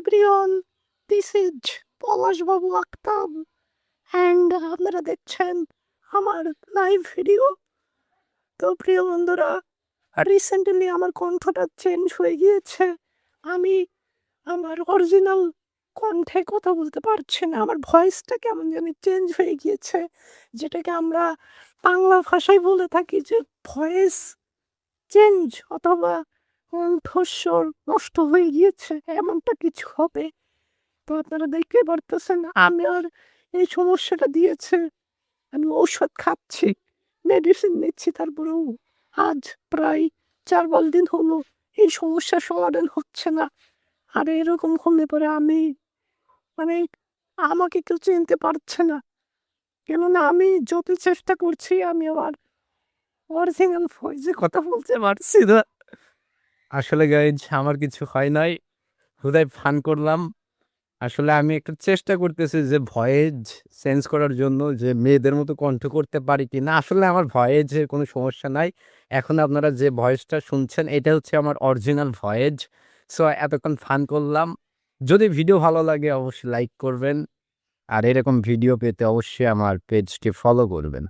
Everyone, this is পলাশবাবু Akhtar and আপনারা দেখছেন আমার লাইভ ভিডিও। তো প্রিয় বন্ধুরা, রিসেন্টলি আমার কণ্ঠটা চেঞ্জ হয়ে গিয়েছে। আমি আমার অরিজিনাল কণ্ঠে কথা বলতে পারছি না। আমার ভয়েসটা কেমন জানি চেঞ্জ হয়ে গিয়েছে, যেটাকে আমরা বাংলা ভাষায় বলে থাকি যে ভয়েস চেঞ্জ অথবা কণ্ঠস্বর নষ্ট হয়ে গিয়েছে, এমনটা কিছু হবে। তো আপনারা দেখতেই পারতেছেন আমার এই সমস্যাটা দিয়েছে। আমি ঔষধ খাচ্ছি, মেডিসিন নিচ্ছি, তারপরেও আজ প্রায় 4-5 দিন হলো এই সমস্যার সমাধান হচ্ছে না। আর এরকম হলে পরে আমি মানে আমাকে কেউ চিনতে পারছে না, কেননা আমি যত চেষ্টা করছি আমি আমার অরিজিনাল ভয়েসে কথা বলতে পারছি না। আসলে গাইজ আমার কিছু হয় নাই। হুদাই ফান করলাম। আসলে আমি একটু চেষ্টা করতেছি যে ভয়েস চেঞ্জ করার জন্য যে মেয়েদের মতো কণ্ঠ করতে পারি কিনা। আসলে আমার ভয়েসের কোনো সমস্যা নাই। এখন আপনারা যে ভয়েসটা শুনছেন এটা হচ্ছে আমার অরিজিনাল ভয়েস। সো এতক্ষণ ফান করলাম। যদি ভিডিও ভালো লাগে অবশ্যই লাইক করবেন। আর এরকম ভিডিও পেতে অবশ্যই আমার পেজটি ফলো করবেন।